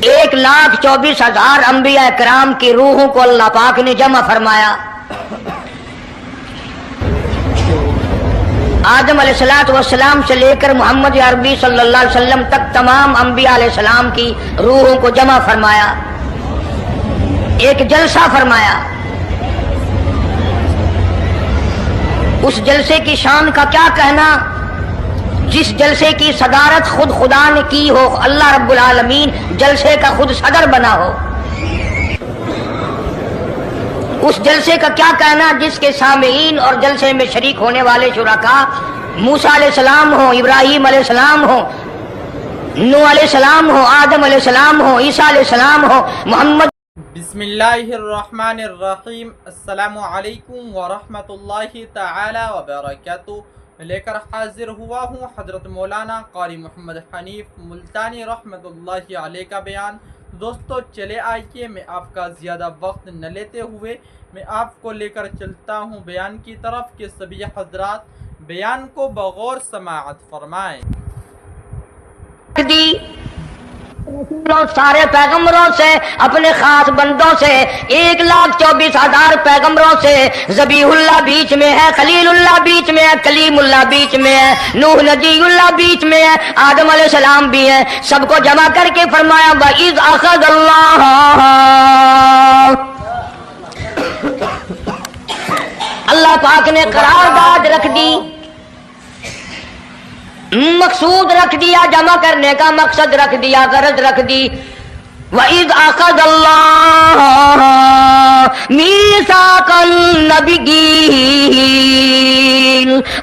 1,24,000 انبیاء کرام کی روحوں کو اللہ پاک نے جمع فرمایا. آدم علیہ السلام سے لے کر محمد عربی صلی اللہ علیہ وسلم تک تمام انبیاء علیہ السلام کی روحوں کو جمع فرمایا, ایک جلسہ فرمایا. اس جلسے کی شان کا کیا کہنا, جس جلسے کی صدارت خود خدا نے کی ہو, اللہ رب العالمین جلسے کا خود صدر بنا ہو. اس جلسے کا کیا کہنا جس کے سامعین اور جلسے میں شریک ہونے والے شرکاء موسیٰ علیہ السلام ہو, ابراہیم علیہ السلام ہو, نوح علیہ السلام ہو, آدم علیہ السلام ہو, عیسیٰ علیہ السلام ہو, محمد. بسم اللہ الرحمن الرحیم. السلام علیکم ورحمۃ اللہ تعالی وبرکاتہ. لے کر حاضر ہوا ہوں حضرت مولانا قاری محمد حنیف ملتانی رحمۃ اللہ علیہ کا بیان. دوستو چلے آئیے, میں آپ کا زیادہ وقت نہ لیتے ہوئے میں آپ کو لے کر چلتا ہوں بیان کی طرف کہ سبھی حضرات بیان کو بغور سماعت فرمائیں. سارے پیغمبروں سے, اپنے خاص بندوں سے, 1,24,000 پیغمبروں سے, ذبیح اللہ بیچ میں ہے, خلیل اللہ بیچ میں ہے, کلیم اللہ بیچ میں ہے, نوح نجی اللہ بیچ میں ہے, آدم علیہ السلام بھی ہے. سب کو جمع کر کے فرمایا وَإِذْ أَخَذَ اللہ پاک نے قرارداد رکھ دی, مقصود رکھ دیا, جمع کرنے کا مقصد رکھ دیا, غرض رکھ دی. وَإِذْ أَخَذَ اللَّهُ مِيثَاقَ النَّبِيِّينَ,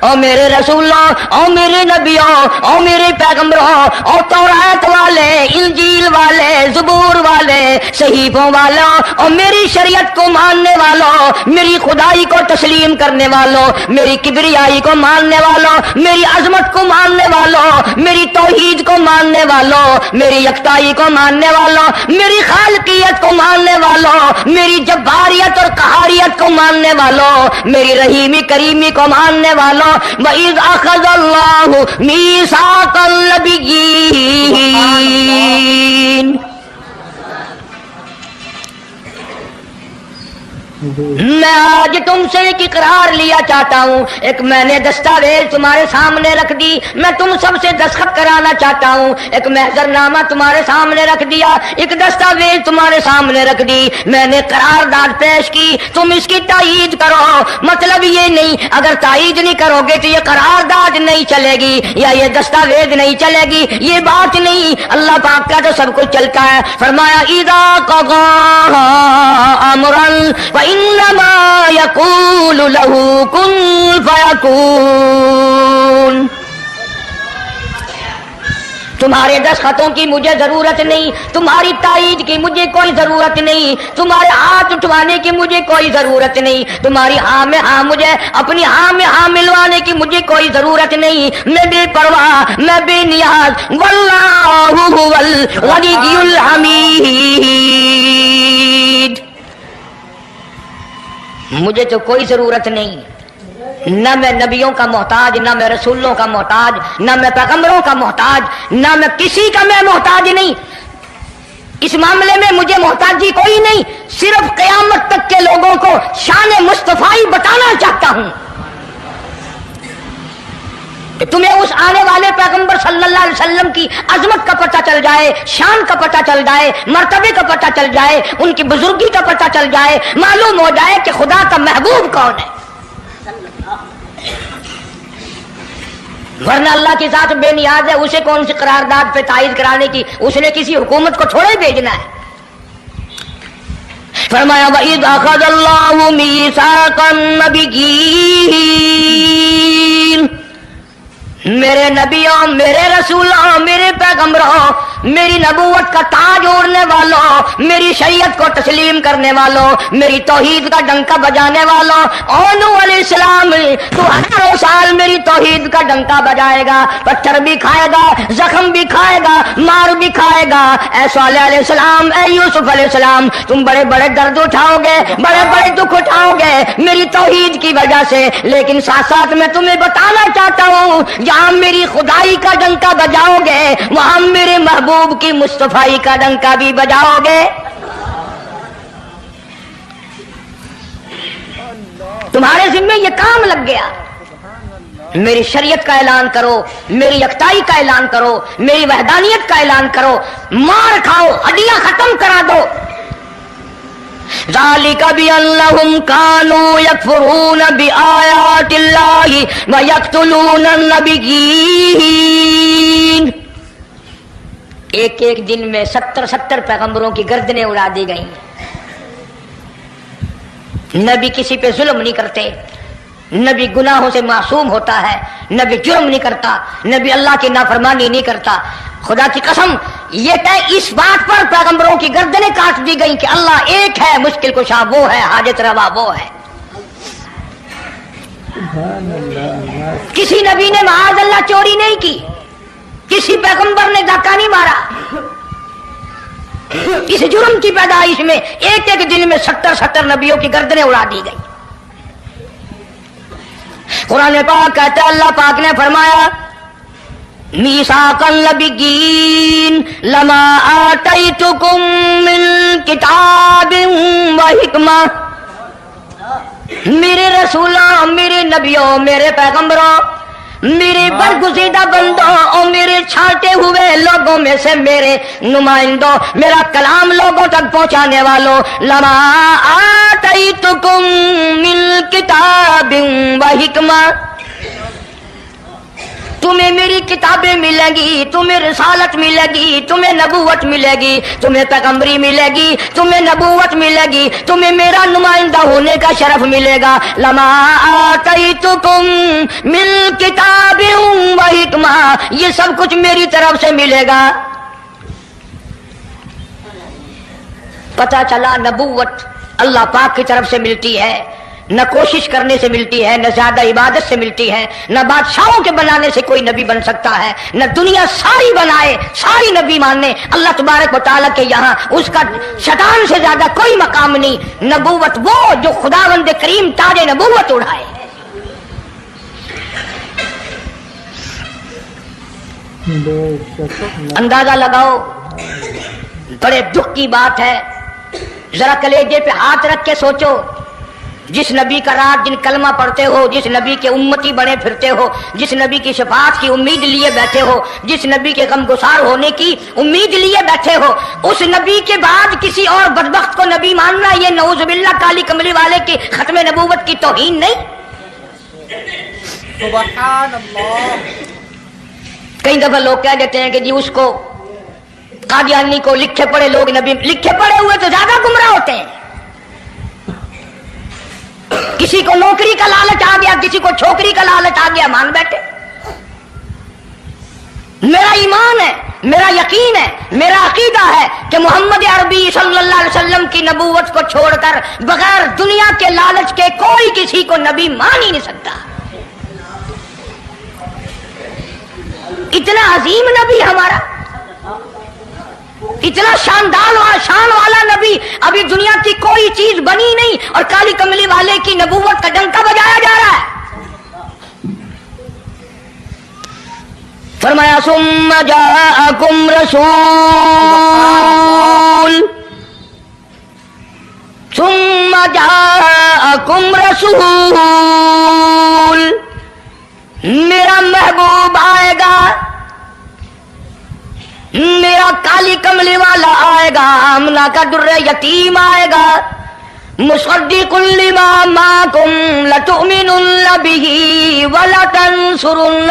او میرے رسولوں, او میرے نبیوں, او میرے پیغمبروں, او تورات والے, انجیل والے, زبور والے, صحیفوں والوں, اور میری شریعت کو ماننے والوں, میری خدائی کو تسلیم کرنے والوں, میری کبریائی کو ماننے والوں, میری عظمت کو ماننے والوں, میری توحید کو ماننے والوں, میری یکتائی کو ماننے والوں, میری خالقیت کو ماننے والوں, میری جباریت اور قہاریت کو ماننے والوں, میری رحیمی کریمی کو ماننے والوں. وَإِذْ أَخَذَ اللَّهُ مِيثَاقَ النَّبِيِّينَ, میں آج تم سے ایک اقرار لیا چاہتا ہوں, ایک میں نے دستاویز تمہارے سامنے رکھ دی, میں تم سب سے دستخط کرانا چاہتا ہوں, ایک محضر نامہ تمہارے سامنے رکھ دیا, ایک دستاویز تمہارے سامنے رکھ دی, میں نے قرارداد پیش کی, تم اس کی تائید کرو. مطلب یہ نہیں اگر تائید نہیں کرو گے تو یہ قرارداد نہیں چلے گی یا یہ دستاویز نہیں چلے گی, یہ بات نہیں. اللہ پاک کا تو سب کچھ چلتا ہے. فرمایا اذا قضى امرا انما يقول له كن فيكون. تمہارے دستخطوں کی مجھے ضرورت نہیں, تمہاری تائید کی مجھے کوئی ضرورت نہیں, تمہارے ہاتھ اٹھوانے کی مجھے کوئی ضرورت نہیں, تمہاری ہاں میں ہاں مجھے اپنی ہاں میں ہاں ملوانے کی مجھے کوئی ضرورت نہیں. میں بے پرواہ, میں بے نیاز. واللہ هو الغنی الحمید, مجھے تو کوئی ضرورت نہیں, نہ میں نبیوں کا محتاج, نہ میں رسولوں کا محتاج, نہ میں پیغمبروں کا محتاج, نہ میں کسی کا میں محتاج نہیں. اس معاملے میں مجھے محتاجی کوئی نہیں. صرف قیامت تک کے لوگوں کو شان مصطفی بتانا چاہتا ہوں کہ تمہیں اس آنے والے پیغمبر صلی اللہ علیہ وسلم کی عظمت کا پتہ چل جائے, شان کا پتہ چل جائے, مرتبے کا پتہ چل جائے, ان کی بزرگی کا پتہ چل جائے, معلوم ہو جائے کہ خدا کا محبوب کون ہے. ورنہ اللہ کی ذات بے نیاز ہے, اسے کون سی قرارداد پہ تائید کرانے کی, اس نے کسی حکومت کو تھوڑے بھیجنا ہے. فرمایا وَإِذْ أَخَذَ اللَّهُ مِيثَاقَ النَّبِيِّينَ, میرے نبیوں, میرے رسولوں, میرے پیغمبروں, میری نبوت کا تاج اوڑھنے والوں, میری شریعت کو تسلیم کرنے والوں, میری توحید کا ڈنکا بجانے والوں, نوح علیہ السلام تو ہزاروں سال میری توحید کا ڈنکا بجائے گا, پتھر بھی کھائے گا, زخم بھی کھائے گا, مار بھی کھائے گا. اے صالح علیہ السلام, اے یوسف علیہ السلام, تم بڑے بڑے درد اٹھاؤ گے, بڑے بڑے دکھ اٹھاؤ گے میری توحید کی وجہ سے, لیکن ساتھ ساتھ میں تمہیں بتانا چاہتا ہوں جہاں میری خدائی کا ڈنکا بجاؤ گے وہاں میرے محبوب کی مصطفائی کا ڈنکا بھی بجاؤ گے. تمہارے ذمہ یہ کام لگ گیا. میری شریعت کا اعلان کرو, میری یکتائی کا اعلان کرو, میری وحدانیت کا اعلان کرو, مار کھاؤ, ہڈیاں ختم کرا دو. ذالک بأنہم کانوا یکفرون بآیات اللہ ویقتلون النبیین. ایک ایک دن میں 70 پیغمبروں کی گردنیں اڑا دی گئیں. نبی کسی پہ ظلم نہیں کرتے, نبی گناہوں سے معصوم ہوتا ہے, نبی جرم نہیں کرتا, نبی اللہ کی نافرمانی نہیں کرتا. خدا کی قسم یہ کہ اس بات پر پیغمبروں کی گردنیں کاٹ دی گئیں کہ اللہ ایک ہے, مشکل کشا وہ ہے, حاجت روا وہ ہے. کسی نبی نے معاذ اللہ چوری نہیں کی, کسی پیغمبر نے ڈاکہ نہیں مارا. اس جرم کی پیدائش میں ایک ایک دن میں 70 نبیوں کی گردنیں اڑا دی گئی. قرآن پاک کہتا ہے, اللہ پاک نے فرمایا میثاق النبیین لما آتیتکم من کتاب و حکمہ. میرے رسولوں, میرے نبیوں, میرے پیغمبروں, میرے برگزیدہ بندوں اور میرے چھانٹے ہوئے لوگوں میں سے میرے نمائندوں, میرا کلام لوگوں تک پہنچانے والوں, لما آتیتکم من کتاب و حکمہ, تمہیں میری کتابیں ملیں گی, تمہیں رسالت ملے گی, تمہیں نبوت ملے گی, تمہیں پیغمبری ملے گی, تمہیں نبوت ملے گی, تمہیں میرا نمائندہ ہونے کا شرف ملے گا. لما آتیتکم من کتاب و حکمہ, یہ سب کچھ میری طرف سے ملے گا. پتہ چلا نبوت اللہ پاک کی طرف سے ملتی ہے, نہ کوشش کرنے سے ملتی ہے, نہ زیادہ عبادت سے ملتی ہے, نہ بادشاہوں کے بنانے سے کوئی نبی بن سکتا ہے, نہ دنیا ساری بنائے ساری نبی ماننے. اللہ تبارک و تعالیٰ کے یہاں اس کا شیطان سے زیادہ کوئی مقام نہیں. نبوت وہ جو خداوند کریم تاج نبوت اڑائے. اندازہ لگاؤ, بڑے دکھ کی بات ہے. ذرا کلیجے پہ ہاتھ رکھ کے سوچو, جس نبی کا رات جن کلمہ پڑھتے ہو, جس نبی کے امتی بنے پھرتے ہو, جس نبی کی شفاعت کی امید لیے بیٹھے ہو, جس نبی کے غم گسار ہونے کی امید لیے بیٹھے ہو, اس نبی کے بعد کسی اور بدبخت کو نبی ماننا یہ نعوذ باللہ کالی کملی والے کی ختم نبوت کی توہین نہیں؟ سبحان اللہ. کئی دفعہ لوگ کہہ دیتے ہیں کہ جی اس کو قادیانی کو لکھے پڑھے لوگ نبی, لکھے پڑھے ہوئے تو زیادہ گمراہ ہوتے ہیں. کسی کو نوکری کا لالچ آ گیا, کسی کو چھوکری کا لالچ آ گیا, مان بیٹھے. میرا ایمان ہے, میرا یقین ہے, میرا عقیدہ ہے کہ محمد عربی صلی اللہ علیہ وسلم کی نبوت کو چھوڑ کر بغیر دنیا کے لالچ کے کوئی کسی کو نبی مان ہی نہیں سکتا. اتنا عظیم نبی ہمارا, اتنا شاندار شان والا نبی, ابھی دنیا کی کوئی چیز بنی نہیں اور کالی کملی والے کی نبوت کا ڈنکا بجایا جا رہا ہے. فرمایا ثم جاءکم رسول, میرا محبوب آئے گا, میرا کالی کملی والا آئے گا, آمنہ کا در یتیم آئے گا, مصدق لما معکم لتؤمنن بہ ولتنصرن,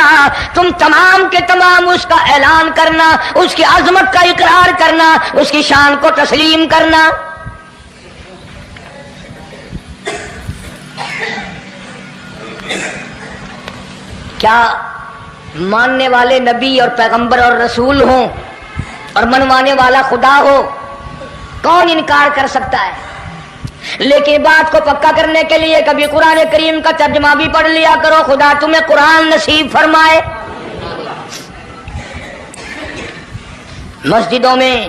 تم تمام کے تمام اس کا اعلان کرنا, اس کی عظمت کا اقرار کرنا, اس کی شان کو تسلیم کرنا. کیا ماننے والے نبی اور پیغمبر اور رسول ہوں اور منوانے والا خدا ہو, کون انکار کر سکتا ہے؟ لیکن بات کو پکا کرنے کے لیے کبھی قرآن کریم کا ترجمہ بھی پڑھ لیا کرو. خدا تمہیں قرآن نصیب فرمائے. مسجدوں میں,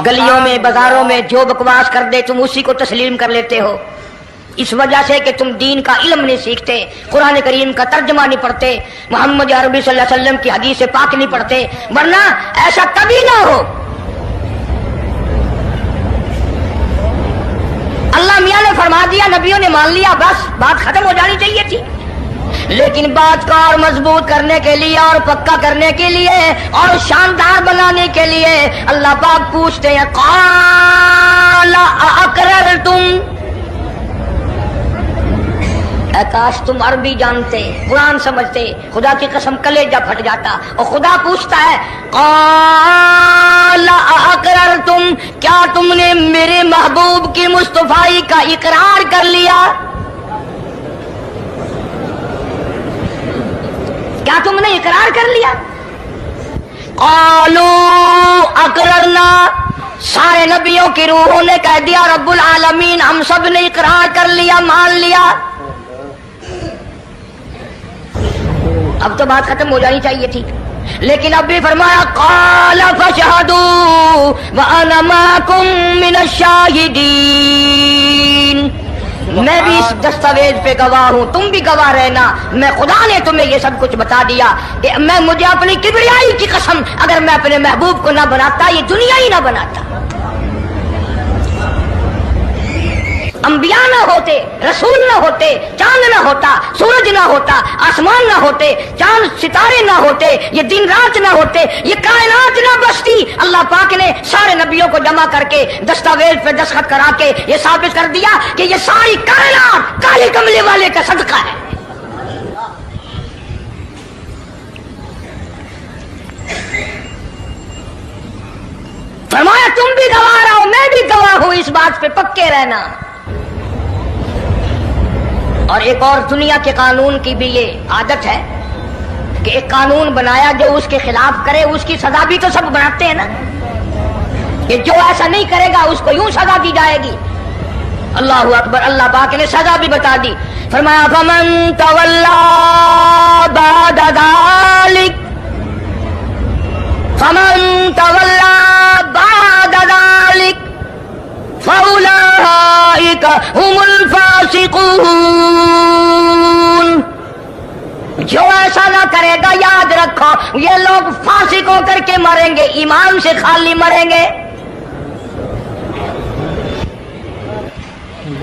گلیوں میں, بازاروں میں جو بکواس کر دے تم اسی کو تسلیم کر لیتے ہو. اس وجہ سے کہ تم دین کا علم نہیں سیکھتے، قرآن کریم کا ترجمہ نہیں پڑھتے، محمد عربی صلی اللہ علیہ وسلم کی حدیث پاک نہیں پڑھتے، ورنہ ایسا کبھی نہ ہو۔ اللہ میاں نے فرما دیا، نبیوں نے مان لیا، بس بات ختم ہو جانی چاہیے تھی۔ لیکن بات کو اور مضبوط کرنے کے لیے اور پکا کرنے کے لیے اور شاندار بنانے کے لیے اللہ پاک پوچھتے ہیں قال اقررتم، اے کاش تم عربی جانتے، قرآن سمجھتے، خدا کی قسم کلیجہ پھٹ جاتا۔ اور خدا پوچھتا ہے قال اقررتم، کیا تم نے میرے محبوب کی مصطفائی کا اقرار کر لیا؟ کیا تم نے اقرار کر لیا؟ قالوا اقررنا، سارے نبیوں کی روحوں نے کہہ دیا رب العالمین ہم سب نے اقرار کر لیا، مان لیا۔ اب تو بات ختم ہو جانی چاہیے تھی، لیکن اب بھی فرمایا قال فاشهدوا وانا معكم من الشاهدين، میں بھی اس دستاویز پہ گواہ ہوں، تم بھی گواہ رہنا، میں خدا نے تمہیں یہ سب کچھ بتا دیا کہ میں مجھے اپنی کبریائی کی قسم اگر میں اپنے محبوب کو نہ بناتا یہ دنیا ہی نہ بناتا۔ انبیاء نہ ہوتے، رسول نہ ہوتے، چاند نہ ہوتا، سورج نہ ہوتا، آسمان نہ ہوتے، چاند ستارے نہ ہوتے، یہ دن رات نہ ہوتے، یہ کائنات نہ بستی، اللہ پاک نے سارے نبیوں کو جمع کر کے دستاویز پہ دستخط کرا کے یہ ثابت کر دیا کہ یہ ساری کائنات کالے کملے والے کا صدقہ ہے۔ فرمایا تم بھی گواہ رہو، میں بھی گواہ ہوں، اس بات پہ پکے رہنا۔ اور ایک اور دنیا کے قانون کی بھی یہ عادت ہے کہ ایک قانون بنایا جو اس کے خلاف کرے اس کی سزا بھی تو سب بناتے ہیں نا، کہ جو ایسا نہیں کرے گا اس کو یوں سزا دی جائے گی۔ اللہ اکبر، اللہ پاک نے سزا بھی بتا دی، فرمایا فمن تولا بعد ذلک، فمن تولا بعد ذلک فَأُولَٰئِكَ هُمُ الْفَاسِقُونَ، جو ایسا نہ کرے گا یاد رکھو یہ لوگ فاسق ہو کر کے مریں گے، ایمان سے خالی مریں گے۔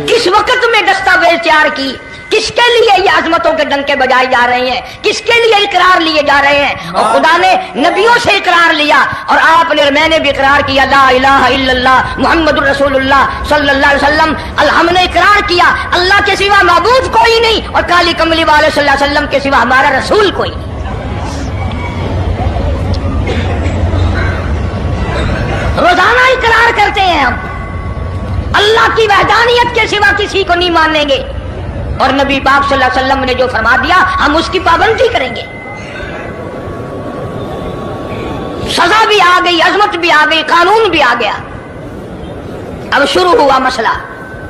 کس وقت میں دستاویز تیار کی، کس کے لیے یہ عظمتوں کے ڈنکے بجائے جا رہے ہیں، کس کے لیے اقرار لیے جا رہے ہیں؟ اور خدا نے نبیوں سے اقرار لیا اور آپ نے، میں نے بھی اقرار کیا لا الہ الا اللہ محمد الرسول اللہ صلی اللہ علیہ وسلم، ہم نے اقرار کیا اللہ کے سوا معبود کوئی نہیں اور کالی کملی والے صلی اللہ علیہ وسلم کے سوا ہمارا رسول کوئی نہیں۔ روزانہ اقرار کرتے ہیں ہم اللہ کی وحدانیت کے سوا کسی کو نہیں مانیں گے، اور نبی پاک صلی اللہ علیہ وسلم نے جو فرما دیا ہم اس کی پابندی کریں گے۔ سزا بھی آ گئی، عظمت بھی آ گئی، قانون بھی آ گیا۔ اب شروع ہوا مسئلہ،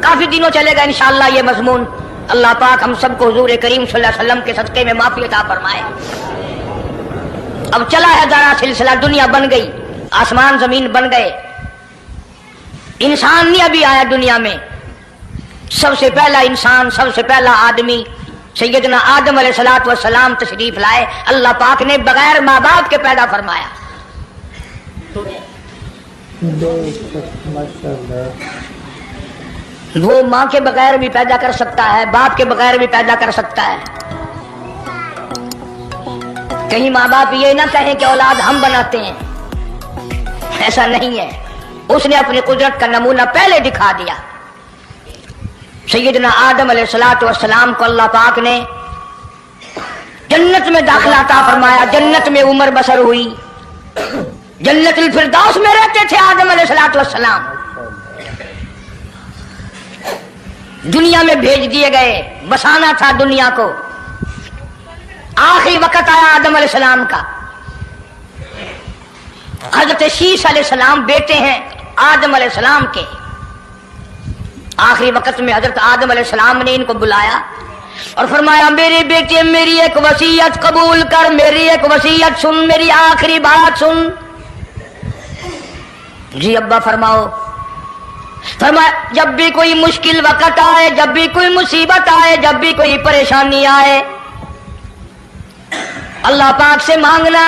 کافی دنوں چلے گا انشاءاللہ یہ مضمون۔ اللہ پاک ہم سب کو حضور کریم صلی اللہ علیہ وسلم کے صدقے میں معافی عطا فرمائے۔ اب چلا ہے ذرا سلسلہ، دنیا بن گئی، آسمان زمین بن گئے، انسان نہیں ابھی آیا دنیا میں۔ سب سے پہلا انسان، سب سے پہلا آدمی سیدنا آدم علیہ الصلوۃ والسلام تشریف لائے، اللہ پاک نے بغیر ماں باپ کے پیدا فرمایا۔ وہ ماں کے بغیر بھی پیدا کر سکتا ہے، باپ کے بغیر بھی پیدا کر سکتا ہے۔ کہیں ماں باپ یہ نہ کہیں کہ اولاد ہم بناتے ہیں، ایسا نہیں ہے، اس نے اپنی قدرت کا نمونہ پہلے دکھا دیا۔ سیدنا آدم علیہ الصلوۃ والسلام کو اللہ پاک نے جنت میں داخلہ عطا فرمایا، جنت میں عمر بسر ہوئی، جنت الفردوس میں رہتے تھے آدم علیہ الصلوۃ والسلام۔ دنیا میں بھیج دیے گئے، بسانا تھا دنیا کو۔ آخری وقت آیا آدم علیہ السلام کا۔ حضرت شیش علیہ السلام بیٹے ہیں آدم علیہ السلام کے۔ آخری وقت میں حضرت آدم علیہ السلام نے ان کو بلایا اور فرمایا میرے بیٹے میری ایک وصیت قبول کر، میری ایک وصیت سن، میری آخری بات سن۔ جی ابا فرماؤ۔ فرمایا جب بھی کوئی مشکل وقت آئے، جب بھی کوئی مصیبت آئے، جب بھی کوئی پریشانی آئے، اللہ پاک سے مانگنا،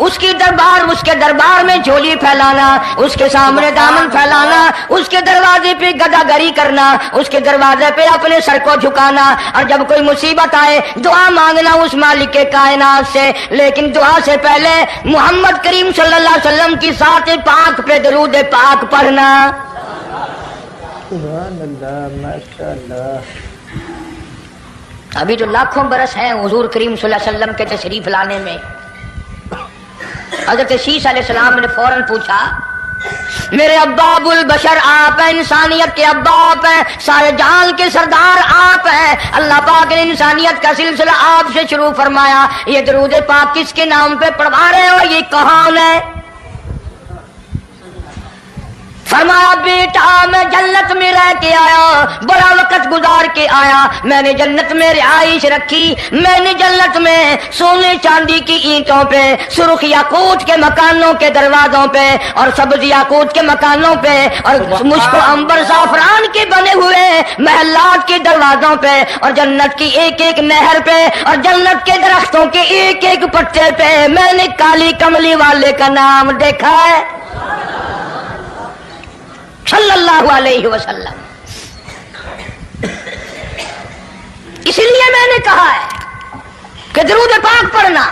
اس کے دربار میں جھولی پھیلانا، اس کے سامنے دامن پھیلانا، اس کے دروازے پہ گداگری کرنا، اس کے دروازے پہ اپنے سر کو جھکانا، اور جب کوئی مصیبت آئے دعا مانگنا اس مالک کے کائنات سے، لیکن دعا سے پہلے محمد کریم صلی اللہ علیہ وسلم کی ذات پاک پہ درود پاک پڑھنا۔ سبحان اللہ، ماشاء اللہ۔ ابھی تو لاکھوں برس ہیں حضور کریم صلی اللہ علیہ وسلم کے تشریف لانے میں۔ حضرت شیس علیہ السلام نے فوراً پوچھا، میرے ابا ابو البشر آپ ہیں، انسانیت کے ابا آپ ہیں، سارے جہان کے سردار آپ ہیں، اللہ پاک نے انسانیت کا سلسلہ آپ سے شروع فرمایا، یہ درود پاک کس کے نام پہ پڑھوا رہے ہو، یہ کون ہے؟ فرمایا بیٹا میں جنت میں رہ کے آیا، بڑا وقت گزار کے آیا، میں نے جنت میں رہائش رکھی، میں نے جنت میں سونے چاندی کی اینٹوں پہ، سرخ یاقوت کے مکانوں کے دروازوں پہ، اور سبز یاقوت کے مکانوں پہ، اور مشک و عنبر زعفران کے بنے ہوئے محلات کے دروازوں پہ، اور جنت کی ایک ایک نہر پہ، اور جنت کے درختوں کے ایک ایک پتے پہ میں نے کالی کملی والے کا نام دیکھا ہے صلی اللہ علیہ وسلم۔ اس لیے میں نے کہا ہے کہ درود پاک پڑھنا،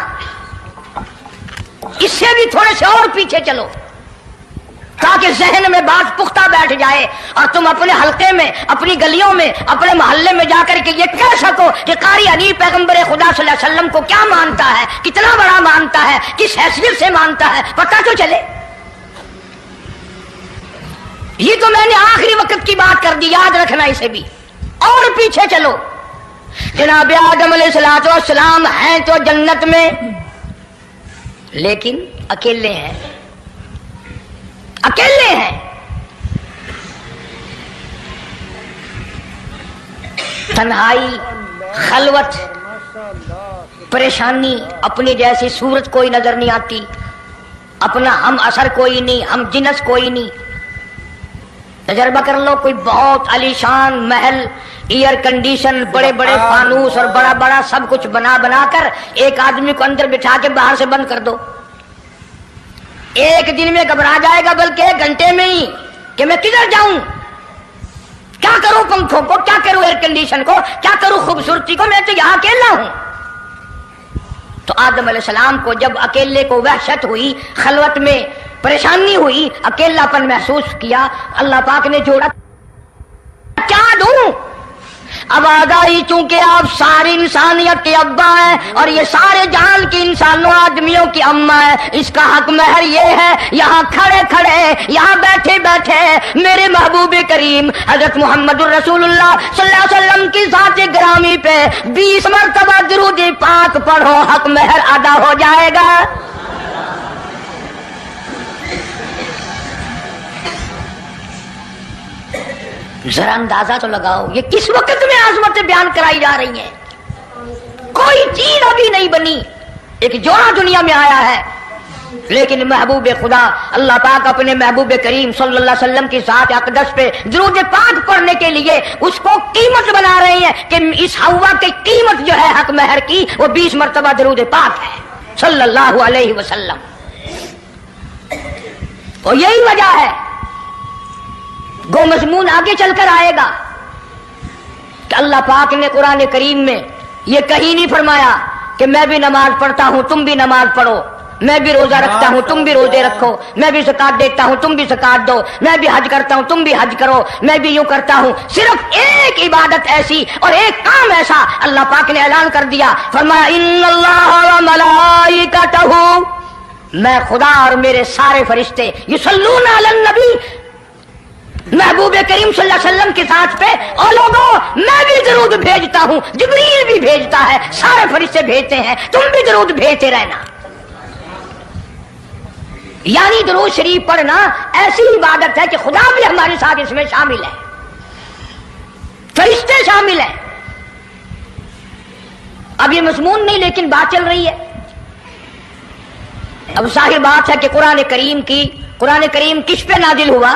اس سے بھی تھوڑے سے اور پیچھے چلو تاکہ ذہن میں بات پختہ بیٹھ جائے، اور تم اپنے حلقے میں، اپنی گلیوں میں، اپنے محلے میں جا کر کے یہ کہہ سکو کہ قاری حنیف پیغمبر خدا صلی اللہ علیہ وسلم کو کیا مانتا ہے، کتنا بڑا مانتا ہے، کس حیثیت سے مانتا ہے، پتہ تو چلے۔ یہ تو میں نے آخری وقت کی بات کر دی، یاد رکھنا اسے بھی۔ اور پیچھے چلو، جناب آدم علیہ السلام ہیں تو جنت میں، لیکن اکیلے ہیں، اکیلے ہیں۔ تنہائی، خلوت، پریشانی، اپنی جیسی صورت کوئی نظر نہیں آتی، اپنا ہم اثر کوئی نہیں، ہم جنس کوئی نہیں۔ تجربہ کر لو، کوئی بہت عالی شان محل، ایئر کنڈیشن، بڑے بڑے فانوس اور بڑا بڑا سب کچھ بنا کر ایک آدمی کو اندر بٹھا کے باہر سے بند کر دو، ایک دن میں گھبرا جائے گا، بلکہ ایک گھنٹے میں ہی، کہ میں کدھر جاؤں، کیا کروں پنکھوں کو، کیا کروں ایئر کنڈیشن کو، کیا کروں خوبصورتی کو، میں تو یہاں اکیلا ہوں۔ تو آدم علیہ السلام کو جب اکیلے کو وحشت ہوئی، خلوت میں پریشانی ہوئی، اکیلا پن محسوس کیا، اللہ پاک نے جوڑا، کیا دوں؟ اب آگاہی چونکہ آپ ساری انسانیت کے ابا ہیں اور یہ سارے جہان کے انسانوں آدمیوں کی اماں ہے، اس کا حق مہر یہ ہے، یہاں کھڑے کھڑے، یہاں بیٹھے بیٹھے میرے محبوب کریم حضرت محمد الرسول اللہ صلی اللہ علیہ وسلم کی ذات گرامی پہ 20 مرتبہ درود پاک پڑھو، حق مہر ادا ہو جائے گا۔ ذرا اندازہ تو لگاؤ یہ کس وقت میں عظمتیں بیان کرائی جا رہی ہیں، کوئی چیز ابھی نہیں بنی، ایک جوڑا دنیا میں آیا ہے، لیکن محبوب خدا اللہ پاک اپنے محبوب کریم صلی اللہ علیہ وسلم کی ذات اقدس پہ درود پاک پڑھنے کے لیے اس کو قیمت بنا رہے ہیں کہ اس ہوا کی قیمت جو ہے حق مہر کی وہ 20 مرتبہ درود پاک ہے صلی اللہ علیہ وسلم۔ اور یہی وجہ ہے، گو مضمون آگے چل کر آئے گا کہ اللہ پاک نے قرآن کریم میں یہ کہیں نہیں فرمایا کہ میں بھی نماز پڑھتا ہوں تم بھی نماز پڑھو، میں بھی روزہ رکھتا ہوں تم بھی روزے رکھو، میں بھی زکات دیتا ہوں تم بھی زکات دو، میں بھی حج کرتا ہوں تم بھی حج کرو، میں بھی یوں کرتا ہوں۔ صرف ایک عبادت ایسی اور ایک کام ایسا اللہ پاک نے اعلان کر دیا، فرمایا ان اللہ وملائکتہ، میں خدا اور میرے سارے فرشتے یصلون علی النبی، محبوب کریم صلی اللہ علیہ وسلم کے ساتھ پہ، اور لوگوں میں بھی درود بھیجتا ہوں، جبریل بھی بھیجتا ہے، سارے فرشتے بھیجتے ہیں، تم بھی درود بھیجتے رہنا۔ یعنی درود شریف پڑھنا ایسی عبادت ہے کہ خدا بھی ہمارے ساتھ اس میں شامل ہے، فرشتے شامل ہیں۔ اب یہ مضمون نہیں لیکن بات چل رہی ہے۔ اب ظاہر بات ہے کہ قرآن کریم کس پہ نازل ہوا؟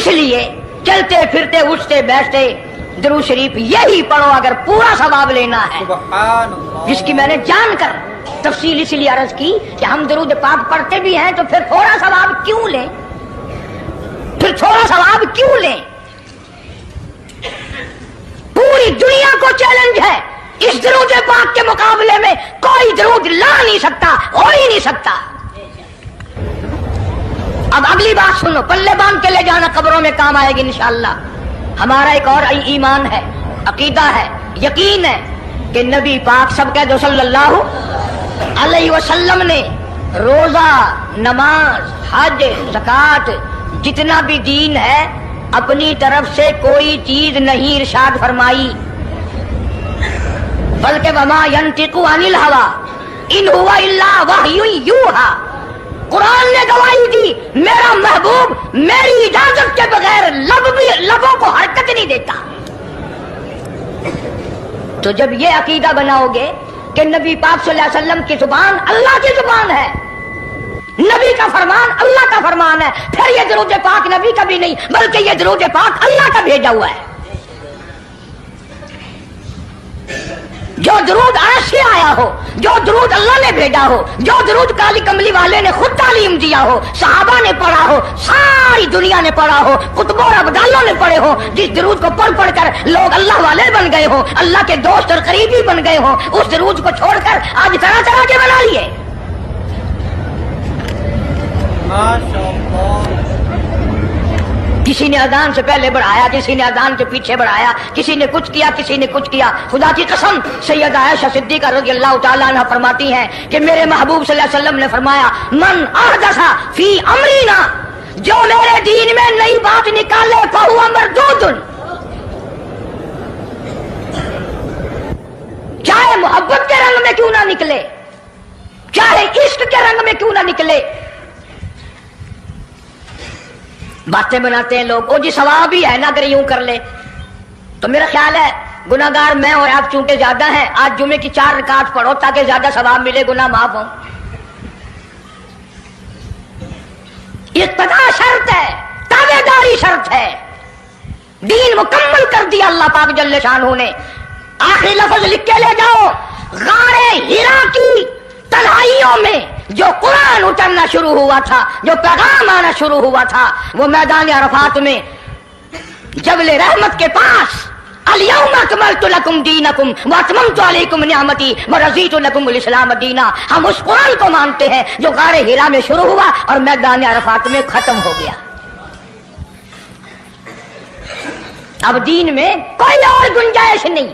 اس لیے چلتے پھرتے اٹھتے بیٹھتے درود شریف یہی پڑھو اگر پورا ثواب لینا ہے. سبحان اللہ. جس کی میں نے جان کر تفصیل اس لیے عرض کی کہ ہم درود پاک پڑھتے بھی ہیں تو پھر تھوڑا ثواب کیوں لیں؟ پھر تھوڑا ثواب کیوں لیں؟ پوری دنیا کو چیلنج ہے، اس درود پاک کے مقابلے میں کوئی درود لا نہیں سکتا، ہو ہی نہیں سکتا. اب اگلی بات سنو، پلے باندھ کے لے جانا قبروں میں کام آئے گی انشاءاللہ. ہمارا ایک اور ایمان ہے، عقیدہ ہے، یقین ہے کہ نبی پاک سب کہہ دو صلی اللہ علیہ وسلم نے روزہ، نماز، حج، زکوٰۃ، جتنا بھی دین ہے اپنی طرف سے کوئی چیز نہیں ارشاد فرمائی، بلکہ وما ينطق عن الهوى ان هو الا وحی یوحی. قرآن نے گواہی دی میرا محبوب میری اجازت کے بغیر لبوں کو حرکت نہیں دیتا. تو جب یہ عقیدہ بناؤ گے کہ نبی پاک صلی اللہ علیہ وسلم کی زبان اللہ کی زبان ہے، نبی کا فرمان اللہ کا فرمان ہے، پھر یہ درود پاک نبی کا بھی نہیں بلکہ یہ درود پاک اللہ کا بھیجا ہوا ہے. جو درود عرش سے آیا ہو، جو درود اللہ نے بھیجا ہو، جو درود کالی کملی والے نے خود تعلیم دیا ہو، صحابہ نے پڑھا ہو، ساری دنیا نے پڑھا ہو، قطب اور ابدالوں نے پڑھے ہو، جس درود کو پڑھ پڑھ کر لوگ اللہ والے بن گئے ہو، اللہ کے دوست اور قریبی بن گئے ہو، اس درود کو چھوڑ کر آج طرح طرح کے بنا لیے. ماشاءاللہ. کسی نے اذان سے پہلے بڑھایا، کسی نے اذان کے پیچھے بڑھایا، کسی نے کچھ کیا، کسی نے کچھ کیا. خدا کی قسم سیدہ عائشہ صدیقہ رضی اللہ تعالیٰ عنہ فرماتی ہیں کہ میرے محبوب صلی اللہ علیہ وسلم نے فرمایا من احدث فی امرینا، جو میرے دین میں نئی بات نکالے فہو مردود. چاہے محبت کے رنگ میں کیوں نہ نکلے، چاہے عشق کے رنگ میں کیوں نہ نکلے. باتیں بناتے ہیں لوگ، او جی ثواب ہی ہے نا اگر یوں کر لے. تو میرا خیال ہے گناہگار میں اور آپ چونکہ زیادہ ہیں، آج جمعے کی 4 رکعت پڑھو تاکہ زیادہ ثواب ملے، گناہ معاف ہوں. اقتداء شرط ہے، تابع داری شرط ہے. دین مکمل کر دیا اللہ پاک جل شانہ نے. آخری لفظ لکھ کے لے جاؤ، غار حرا کی تنہائیوں میں جو قرآن اترنا شروع ہوا تھا، جو پیغام آنا شروع ہوا تھا، وہ میدان عرفات میں جبل رحمت کے پاس الیوم اکملت لکم دینکم واتممت علیکم نعمتی ورضیت لکم الاسلام دینا. ہم اس قرآن کو مانتے ہیں جو غار حرا میں شروع ہوا اور میدان عرفات میں ختم ہو گیا. اب دین میں کوئی اور گنجائش نہیں،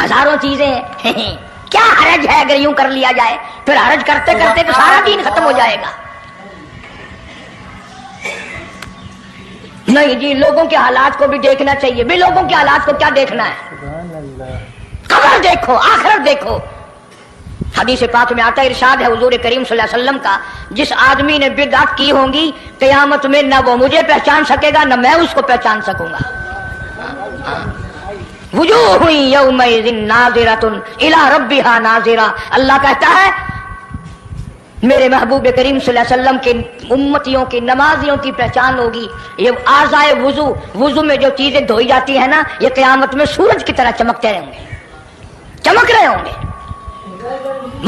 ہزاروں چیزیں ہیں. کیا حرج ہے اگر یوں کر لیا جائے؟ پھر حرج کرتے کرتے تو سارا دین ختم ہو جائے گا. نہیں جی، لوگوں کے حالات کو بھی دیکھنا چاہیے. بھی لوگوں کے حالات کو کیا دیکھنا ہے؟ سبحان اللہ. قبر دیکھو، آخرت دیکھو. حدیث پاک میں آتا ہے، ارشاد ہے حضور کریم صلی اللہ علیہ وسلم کا، جس آدمی نے بدعت کی ہوں گی قیامت میں نہ وہ مجھے پہچان سکے گا نہ میں اس کو پہچان سکوں گا. وجوہ یومئذ ناظرۃ الی ربھا ناظرہ. اللہ کہتا ہے میرے محبوب کریم صلی اللہ علیہ وسلم کے امتیوں کی نمازیوں کی پہچان ہوگی. یہ اعضائے وضو میں جو چیزیں دھوئی جاتی ہیں نا، یہ قیامت میں سورج کی طرح چمکتے رہیں گے، چمک رہے ہوں گے.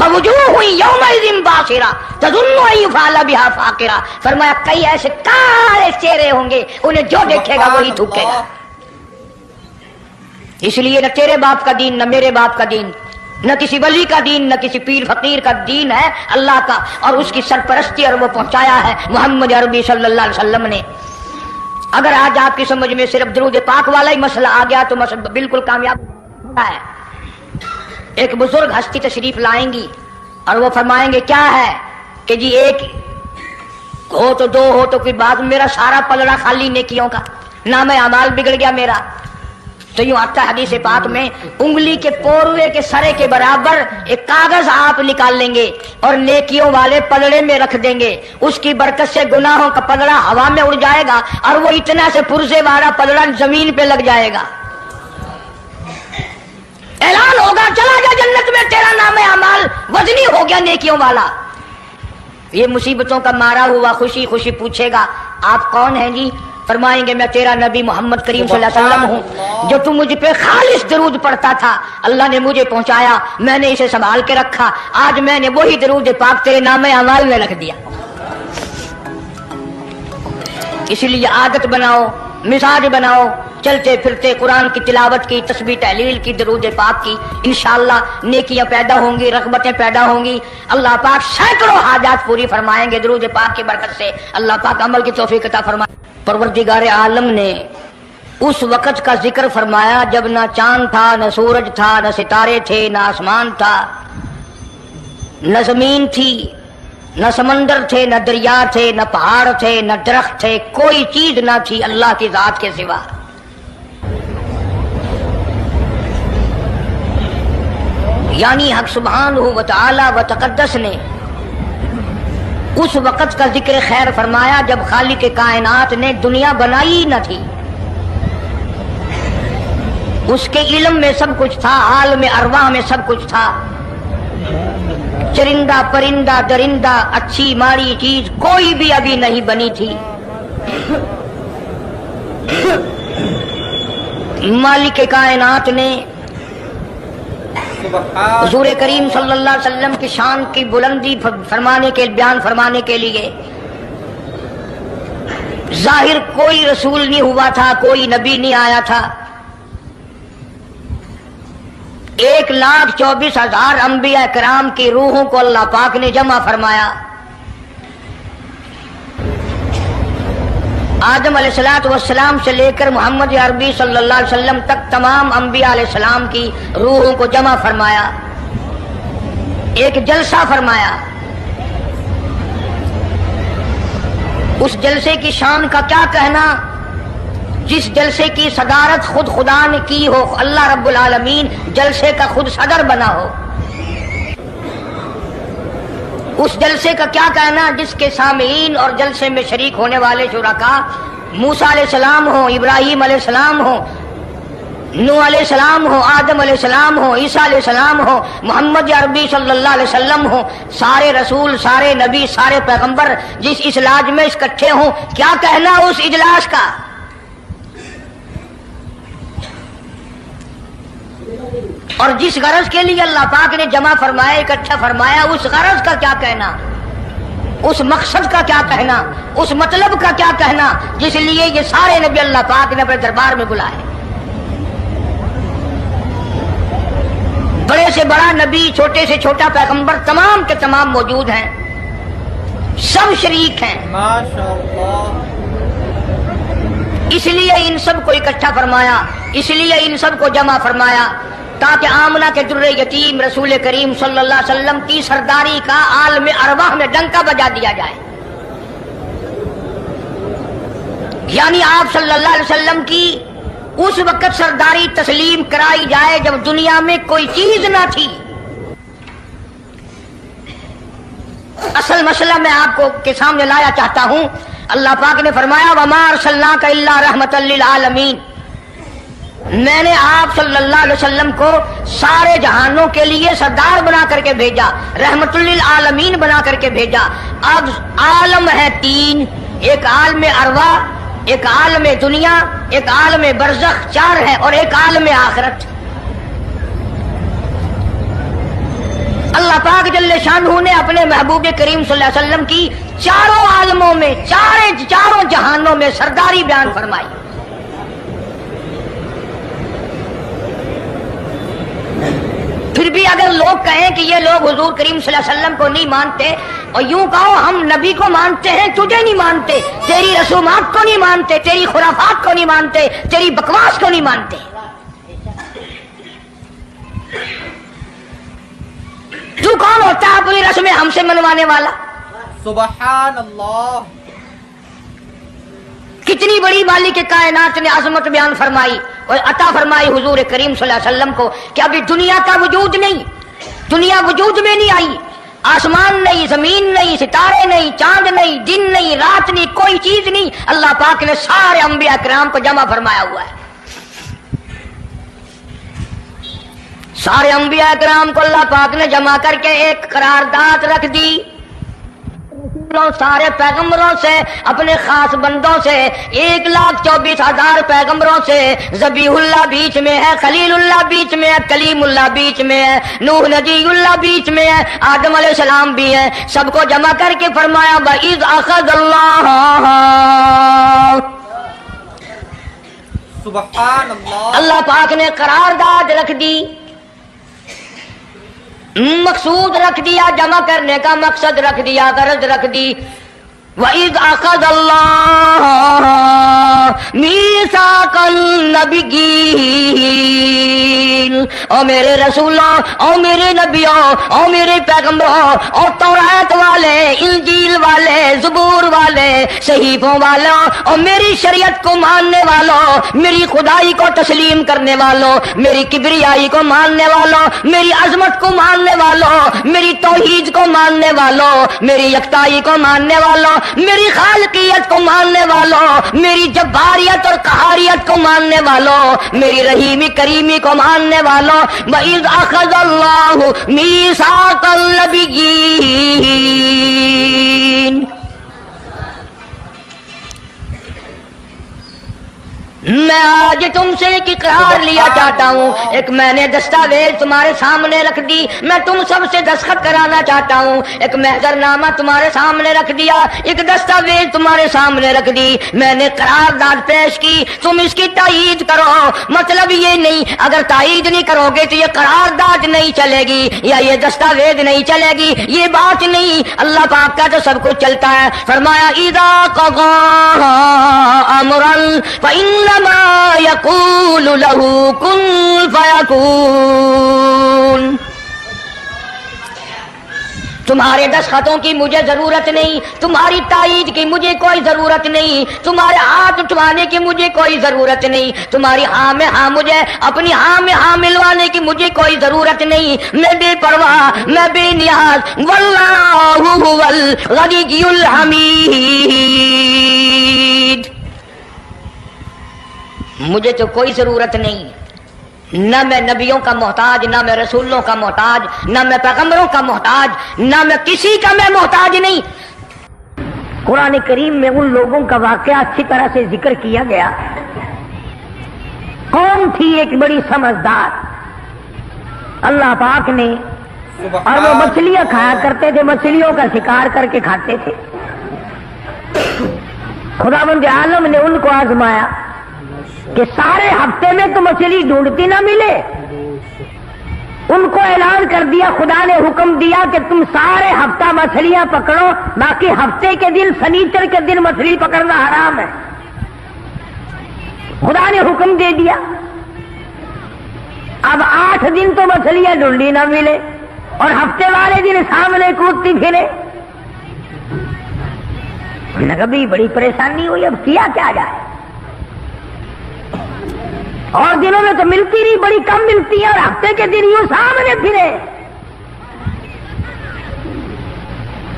وجوہ یومئذ باسرہ تظن ان یفعل بها فاقرہ. فرمایا کئی ایسے کالے چہرے ہوں گے انہیں جو دیکھے گا وہی تھوکے گا. اس لیے نہ تیرے باپ کا دین، نہ میرے باپ کا دین، نہ کسی ولی کا دین، نہ کسی پیر فقیر کا دین ہے، اللہ کا، اور اس کی سرپرستی اور وہ پہنچایا ہے محمد عربی صلی اللہ علیہ وسلم نے. اگر آج آپ کی سمجھ میں صرف درود پاک والا ہی مسئلہ آ گیا تو مسئلہ بالکل کامیاب ہے. ایک بزرگ ہستی تشریف لائیں گی اور وہ فرمائیں گے کیا ہے کہ جی ایک ہو تو دو ہو تو کوئی بات، میرا سارا پلڑا خالی نیکیوں کا، نام اعمال بگڑ گیا میرا. تو یوں آتا ہے حدیث پاک میں، انگلی کے پوروے کے سرے کے برابر ایک کاغذ آپ نکال لیں گے اور نیکیوں والے پلڑے میں رکھ دیں گے. اس کی برکت سے گناہوں کا پلڑا ہوا میں اڑ جائے گا اور وہ اتنا سے پرزے والا پلڑا زمین پہ لگ جائے گا. اعلان ہوگا چلا گیا جنت میں، تیرا نام اعمال وزنی ہو گیا نیکیوں والا. یہ مصیبتوں کا مارا ہوا خوشی خوشی پوچھے گا آپ کون ہیں جی؟ فرمائیں گے میں تیرا نبی محمد کریم صلی اللہ علیہ وسلم ہوں جو تم مجھ پہ خالص درود پڑھتا تھا، اللہ نے مجھے پہنچایا، میں نے اسے سنبھال کے رکھا، آج میں نے وہی درود پاک تیرے نام اعمال میں رکھ دیا۔ اسی لیے عادت بناؤ، مزاج بناؤ، چلتے پھرتے قرآن کی تلاوت کی، تسبیح تحلیل کی، درود پاک کی، انشاءاللہ نیکیاں پیدا ہوں گی، رغبتیں پیدا ہوں گی، اللہ پاک سینکڑوں حاجات پوری فرمائیں گے درود پاک کی برکت سے، اللہ پاک عمل کی توفیق عطا فرمائے۔ پروردگار عالم نے اس وقت کا ذکر فرمایا جب نہ چاند تھا، نہ سورج تھا، نہ ستارے تھے، نہ آسمان تھا، نہ زمین تھی، نہ سمندر تھے، نہ دریا تھے، نہ پہاڑ تھے، نہ درخت تھے، کوئی چیز نہ تھی اللہ کی ذات کے سوا۔ یعنی حق سبحانہ و تعالی و تقدس نے اس وقت کا ذکر خیر فرمایا جب خالق کائنات نے دنیا بنائی نہ تھی، اس کے علم میں سب کچھ تھا، عالم ارواح میں سب کچھ تھا، چرندہ پرندہ درندہ اچھی ماڑی چیز کوئی بھی ابھی نہیں بنی تھی۔ مالک کائنات نے حضور کریم صلی اللہ علیہ وسلم کی شان کی بلندی بیان فرمانے کے لیے ظاہر کوئی رسول نہیں ہوا تھا، کوئی نبی نہیں آیا تھا، 1,24,000 انبیاء کرام کی روحوں کو اللہ پاک نے جمع فرمایا۔ آدم علیہ السلام سے لے کر محمد عربی صلی اللہ علیہ وسلم تک تمام انبیاء علیہ السلام کی روحوں کو جمع فرمایا، ایک جلسہ فرمایا۔ اس جلسے کی شان کا کیا کہنا، جس جلسے کی صدارت خود خدا نے کی ہو، اللہ رب العالمین جلسے کا خود صدر بنا ہو۔ اس جلسے کا کیا کہنا جس کے سامعین اور جلسے میں شریک ہونے والے شرکاء موسیٰ علیہ السلام ہو، ابراہیم علیہ السلام ہو، نوح علیہ السلام ہو، آدم علیہ السلام ہو، عیسیٰ علیہ السلام ہو، محمد عربی صلی اللہ علیہ وسلم ہو، سارے رسول، سارے نبی، سارے پیغمبر جس اجلاس میں اکٹھے ہوں، کیا کہنا اس اجلاس کا؟ اور جس غرض کے لیے اللہ پاک نے جمع فرمایا، اکٹھا فرمایا، اس غرض کا کیا کہنا، اس مقصد کا کیا کہنا، اس مطلب کا کیا کہنا جس لیے یہ سارے نبی اللہ پاک نے اپنے دربار میں بلائے۔ بڑے سے بڑا نبی، چھوٹے سے چھوٹا پیغمبر، تمام کے تمام موجود ہیں، سب شریک ہیں، ماشاءاللہ۔ اس لیے ان سب کو اکٹھا فرمایا، اس لیے ان سب کو جمع فرمایا تاکہ آمنہ کے در یتیم رسول کریم صلی اللہ علیہ وسلم کی سرداری کا عالم ارواح میں ڈنکا بجا دیا جائے۔ یعنی آپ صلی اللہ علیہ وسلم کی اس وقت سرداری تسلیم کرائی جائے جب دنیا میں کوئی چیز نہ تھی۔ اصل مسئلہ میں آپ کو کے سامنے لایا چاہتا ہوں، اللہ پاک نے فرمایا وَمَا أَرْسَلْنَاكَ إِلَّا رَحْمَةً لِّلْعَالَمِينَ، میں نے آپ صلی اللہ علیہ وسلم کو سارے جہانوں کے لیے سردار بنا کر کے بھیجا، رحمت للعالمین بنا کر کے بھیجا۔ اب عالم ہے تین، ایک عالم ارواح، ایک عالم دنیا، ایک عالم برزخ، چار ہے، اور ایک عالم آخرت۔ اللہ پاک جل شانہ نے اپنے محبوب کریم صلی اللہ علیہ وسلم کی چاروں عالموں میں، چاروں جہانوں میں سرداری بیان فرمائی۔ پھر بھی اگر لوگ کہیں کہ یہ لوگ حضور کریم صلی اللہ علیہ وسلم کو نہیں مانتے، اور یوں کہو ہم نبی کو مانتے ہیں، تجھے نہیں مانتے، تیری رسومات کو نہیں مانتے، تیری خرافات کو نہیں مانتے، تیری بکواس کو نہیں مانتے، تو کون ہوتا ہے اپنی رسمیں ہم سے منوانے والا؟ سبحان اللہ۔ کتنی بڑی مالک کائنات نے عظمت بیان فرمائی اور عطا فرمائی حضور کریم صلی اللہ علیہ وسلم کو کہ ابھی دنیا کا وجود نہیں، دنیا وجود میں نہیں آئی، آسمان نہیں، زمین نہیں، ستارے نہیں، چاند نہیں، دن نہیں، رات نہیں، کوئی چیز نہیں، اللہ پاک نے سارے انبیاء کرام کو جمع فرمایا ہوا ہے۔ سارے انبیاء کرام کو اللہ پاک نے جمع کر کے ایک قرارداد رکھ دی، سارے پیغمبروں سے اپنے خاص بندوں سے 1,24,000 پیغمبروں سے ذبیح اللہ بیچ میں ہے، خلیل اللہ بیچ میں ہے، کلیم اللہ بیچ میں ہے، نوح نجی اللہ بیچ میں ہے، آدم علیہ السلام بھی ہے، سب کو جمع کر کے فرمایا وَإِذْ أَخَذَ اللَّهُ، سبحان اللہ۔ اللہ پاک نے قرارداد رکھ دی، مقصود رکھ دیا، جمع کرنے کا مقصد رکھ دیا، غرض رکھ دی۔ وَإِذْ أَخَذَ اللَّهُ مِيثَاقَ النَّبِيِّينَ، او میرے رسولوں، او میرے نبیوں، او میرے پیغمبروں، اور تورات والے، انجیل والے، زبور والے، صحیفوں والوں، اور میری شریعت کو ماننے والوں، میری خدائی کو تسلیم کرنے والوں، میری کبریائی کو ماننے والوں، میری عظمت کو ماننے والوں، میری توحید کو ماننے والوں، میری یکتائی کو ماننے والوں، میری خالقیت کو ماننے والوں، میری جباریت اور قہاریت کو ماننے والوں، میری رحیمی کریمی کو ماننے والوں، وَإِذْ أَخَذَ اللَّهُ مِيثَاقَ النَّبِيِّينَ، میں آج تم سے ایک اقرار لیا چاہتا ہوں، ایک میں نے دستاویز تمہارے سامنے رکھ دی، میں تم سب سے دستخط کرانا چاہتا ہوں، ایک محضر نامہ تمہارے سامنے رکھ دیا، ایک دستاویز تمہارے سامنے رکھ دی، میں نے قرارداد پیش کی، تم اس کی تائید کرو۔ مطلب یہ نہیں اگر تائید نہیں کرو گے تو یہ قرارداد نہیں چلے گی یا یہ دستاویز نہیں چلے گی، یہ بات نہیں، اللہ پاک کا تو سب کچھ چلتا ہے۔ فرمایا اذا قضى امرا فإنما يقول له كن فيكون، تمہارے دستخطوں کی مجھے ضرورت نہیں، تمہاری تائید کی مجھے کوئی ضرورت نہیں، تمہارے ہاتھ اٹھوانے کی مجھے کوئی ضرورت نہیں، تمہاری ہاں میں ہاں مجھے اپنی ہاں میں ہاں ملوانے کی مجھے کوئی ضرورت نہیں، میں بے پرواہ، میں بے نیاز، واللہ هو الغنی الحمید، مجھے تو کوئی ضرورت نہیں، نہ میں نبیوں کا محتاج، نہ میں رسولوں کا محتاج، نہ میں پیغمبروں کا محتاج، نہ میں کسی کا میں محتاج نہیں۔ قرآن کریم میں ان لوگوں کا واقعہ اچھی طرح سے ذکر کیا گیا۔ قوم تھی ایک بڑی سمجھدار، اللہ پاک نے، اور وہ مچھلیاں کھایا کرتے تھے، مچھلیوں کا شکار کر کے کھاتے تھے۔ خداوند عالم نے ان کو آزمایا کہ سارے ہفتے میں تو مچھلی ڈھونڈتی نہ ملے، ان کو اعلان کر دیا، خدا نے حکم دیا کہ تم سارے ہفتہ مچھلیاں پکڑو، باقی ہفتے کے دن سنیچر کے دن مچھلی پکڑنا حرام ہے۔ خدا نے حکم دے دیا۔ اب 8 دن تو مچھلیاں ڈھونڈی نہ ملے اور ہفتے والے دن سامنے کودتی پھرے، کبھی بڑی پریشانی ہوئی، اب کیا کیا جائے، اور دنوں میں تو ملتی نہیں، بڑی کم ملتی ہے، اور ہفتے کے دن یوں سامنے پھرے۔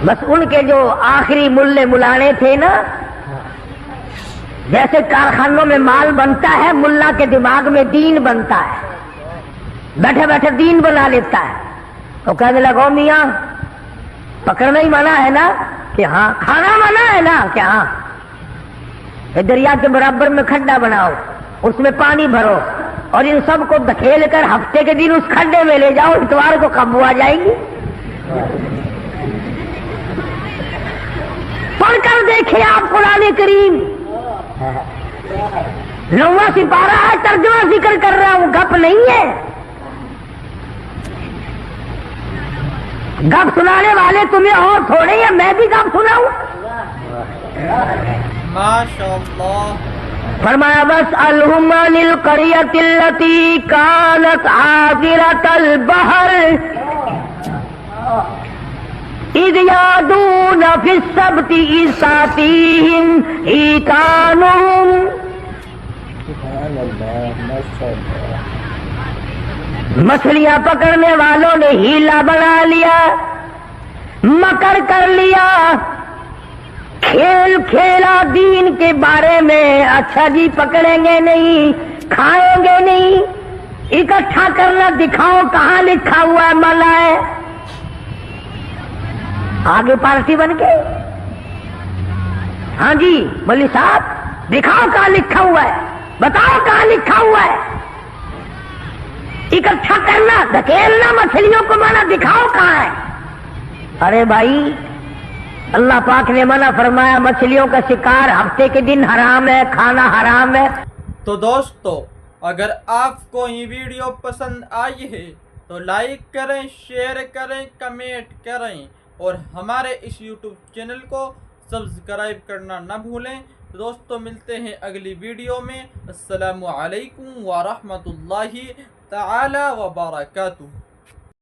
بس ان کے جو آخری ملے ملانے تھے نا، جیسے کارخانوں میں مال بنتا ہے، ملا کے دماغ میں دین بنتا ہے، بیٹھے بیٹھے دین بنا لیتا ہے۔ تو کہنے لگو میاں پکڑنا ہی منع ہے نا؟ کہ ہاں۔ کھانا منع ہے نا؟ کہ ہاں۔ دریا کے برابر میں کھڈا بناؤ، اس میں پانی بھرو، اور ان سب کو دھکیل کر ہفتے کے دن اس کھڈے میں لے جاؤ، اتوار کو قابو آ جائے گی۔ پڑھ کر دیکھیں آپ قرآن کریم، 9واں سپارہ ہے، ترجمہ ذکر کر رہا ہوں، گپ نہیں ہے۔ گپ سنانے والے تمہیں اور تھوڑے ہیں، میں بھی گپ سناؤں؟ ماشاءاللہ۔ فرمایا وَاسْأَلْهُمْ عَنِ الْقَرْيَةِ الَّتِي كَانَتْ حَاضِرَةَ الْبَحْرِ إِذْ يَعْدُونَ فِي السَّبْتِ إِذْ تَأْتِيهِمْ حِيتَانُهُمْ، مچھلیاں پکڑنے والوں نے ہیلا بنا لیا، مکر کر لیا، کھیل کھیلا دین کے بارے میں، اچھا جی پکڑیں گے نہیں، کھائیں گے نہیں، اکٹھا کرنا دکھاؤ کہاں لکھا ہوا ہے منع ہے، آگے پارٹی بن کے ہاں جی مولوی صاحب دکھاؤ کہاں لکھا ہوا ہے، بتاؤ کہاں لکھا ہوا ہے۔ اکٹھا کرنا دھکیلنا مچھلیوں کو مانا دکھاؤ کہاں ہے۔ ارے بھائی اللہ پاک نے منع فرمایا مچھلیوں کا شکار ہفتے کے دن حرام ہے، کھانا حرام ہے۔ تو دوستو اگر آپ کو یہ ویڈیو پسند آئی ہے تو لائک کریں، شیئر کریں، کمنٹ کریں اور ہمارے اس یوٹیوب چینل کو سبسکرائب کرنا نہ بھولیں۔ دوستو ملتے ہیں اگلی ویڈیو میں۔ السلام علیکم ورحمۃ اللہ تعالی وبرکاتہ۔